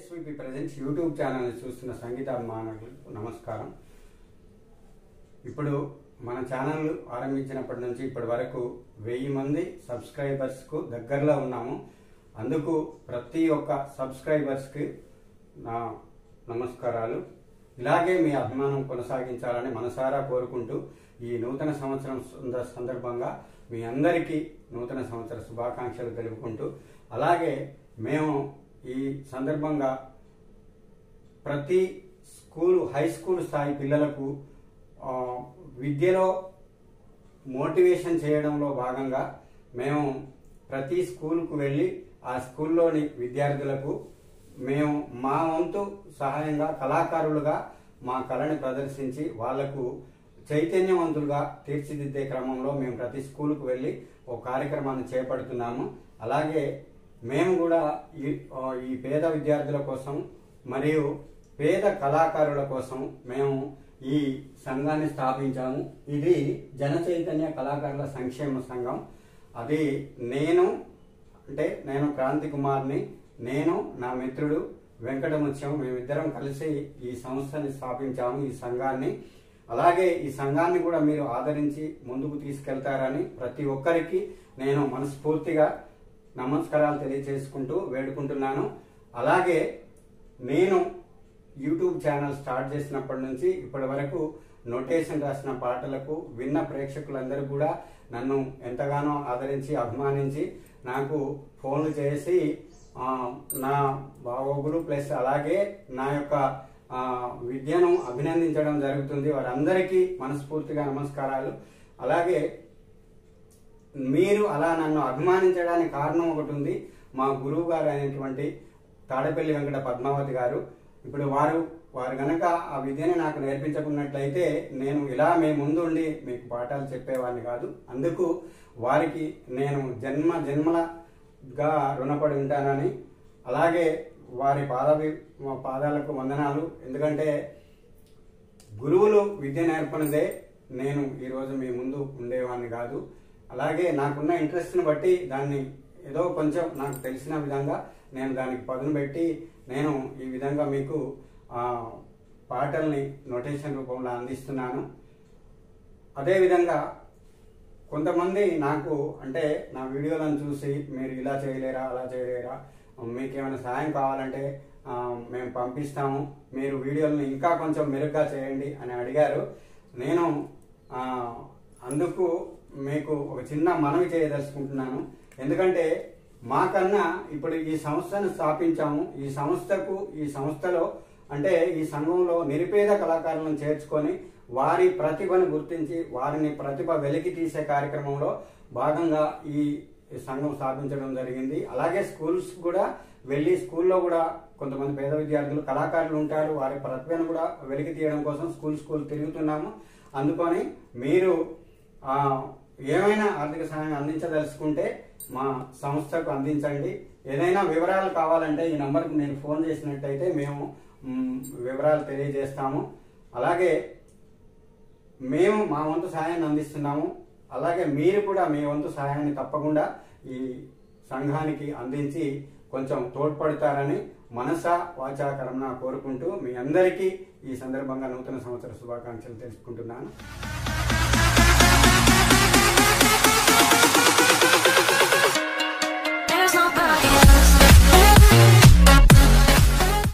SVP presents YouTube ఛానల్ని చూస్తున్న సంగీతాభిమానులకు నమస్కారం. ఇప్పుడు మన ఛానల్ ఆరంభించినప్పటి నుంచి ఇప్పటి వరకు 1000 మంది సబ్స్క్రైబర్స్కు దగ్గరలో ఉన్నాము. అందుకు ప్రతి ఒక్క సబ్స్క్రైబర్స్కి నా నమస్కారాలు. ఇలాగే మీ అభిమానం కొనసాగించాలని మనసారా కోరుకుంటూ ఈ నూతన సంవత్సరం సందర్భంగా మీ అందరికీ నూతన సంవత్సర శుభాకాంక్షలు తెలుపుకుంటూ, అలాగే మేము ఈ సందర్భంగా ప్రతి హై స్కూల్ స్థాయి పిల్లలకు విద్యలో మోటివేషన్ చేయడంలో భాగంగా మేము ప్రతి స్కూల్కు వెళ్ళి ఆ స్కూల్లోని విద్యార్థులకు మేము మా వంతు సహాయంగా కళాకారులుగా మా కళని ప్రదర్శించి వాళ్లకు చైతన్యవంతులుగా తీర్చిదిద్దే క్రమంలో మేము ప్రతి స్కూల్కు వెళ్ళి ఒక కార్యక్రమాన్ని చేపడుతున్నాము. అలాగే మేము కూడా ఈ పేద విద్యార్థుల కోసం మరియు పేద కళాకారుల కోసం మేము ఈ సంఘాన్ని స్థాపించాము. ఇది జన చైతన్య కళాకారుల సంక్షేమ సంఘం. అది నేను క్రాంతి కుమార్ని, నేను నా మిత్రుడు వెంకటముత్యం, మేమిద్దరం కలిసి ఈ సంస్థని స్థాపించాము, ఈ సంఘాన్ని. అలాగే ఈ సంఘాన్ని కూడా మీరు ఆదరించి ముందుకు తీసుకెళ్తారని ప్రతి ఒక్కరికి నేను మనస్ఫూర్తిగా నమస్కారాలు తెలియజేసుకుంటూ వేడుకుంటున్నాను. అలాగే నేను యూట్యూబ్ ఛానల్ స్టార్ట్ చేసినప్పటి నుంచి ఇప్పటి వరకు నోటేషన్ రాసిన పాటలకు విన్న ప్రేక్షకులందరూ కూడా నన్ను ఎంతగానో ఆదరించి అభిమానించి నాకు ఫోన్లు చేసి నా బాగోగులు ప్లస్ అలాగే నా యొక్క విద్యను అభినందించడం జరుగుతుంది. వారందరికీ మనస్ఫూర్తిగా నమస్కారాలు. అలాగే మీరు అలా నన్ను అభిమానించడానికి కారణం ఒకటి ఉంది. మా గురువు గారు అయినటువంటి తాడేపల్లి వెంకట పద్మావతి గారు. ఇప్పుడు వారు గనక ఆ విద్యని నాకు నేర్పించకున్నట్లయితే నేను ఇలా మీ ముందుండి మీకు పాఠాలు చెప్పేవాడిని కాదు. అందుకు వారికి నేను జన్మలుగా రుణపడి ఉంటానని, అలాగే వారి పాదాలకు వందనాలు. ఎందుకంటే గురువులు విద్య నేర్పనిదే నేను ఈరోజు మీ ముందు ఉండేవాడిని కాదు. అలాగే నాకున్న ఇంట్రెస్ట్ని బట్టి దాన్ని ఏదో కొంచెం నాకు తెలిసిన విధంగా నేను దానికి పదును పెట్టి నేను ఈ విధంగా మీకు పాటల్ని నోటేషన్ రూపంలో అందిస్తున్నాను. అదేవిధంగా కొంతమంది నాకు నా వీడియోలను చూసి మీరు ఇలా చేయలేరా, అలా చేయలేరా, మీకేమైనా సాయం కావాలంటే మేము పంపిస్తాము, మీరు వీడియోలను ఇంకా కొంచెం మెరుగ్గా చేయండి అని అడిగారు. నేను అందుకు మీకు ఒక చిన్న మనవి చేయదలుచుకుంటున్నాను. ఎందుకంటే మాకన్నా ఇప్పుడు ఈ సంస్థను స్థాపించాము. ఈ సంస్థలో ఈ సంఘంలో నిరుపేద కళాకారులను చేర్చుకొని వారి ప్రతిభను గుర్తించి వారిని ప్రతిభ వెలికి తీసే కార్యక్రమంలో భాగంగా ఈ సంఘం స్థాపించడం జరిగింది. అలాగే స్కూల్స్ కూడా వెళ్ళి స్కూల్లో కూడా కొంతమంది పేద విద్యార్థులు కళాకారులు ఉంటారు, వారి ప్రతిభను కూడా వెలికి తీయడం కోసం స్కూల్ తిరుగుతున్నాము. అందుకని మీరు ఏమైనా ఆర్థిక సహాయం అందించదలుచుకుంటే మా సంస్థకు అందించండి. ఏదైనా వివరాలు కావాలంటే ఈ నంబర్కి నేను ఫోన్ చేసినట్టయితే మేము వివరాలు తెలియజేస్తాము. అలాగే మేము మా వంతు సహాయాన్ని అందిస్తున్నాము. అలాగే మీరు కూడా మీ వంతు సహాయాన్ని తప్పకుండా ఈ సంఘానికి అందించి కొంచెం తోడ్పడతారని మనసా వాచా కర్మణ కోరుకుంటూ మీ అందరికీ ఈ సందర్భంగా నూతన సంవత్సర శుభాకాంక్షలు తెలుసుకుంటున్నాను.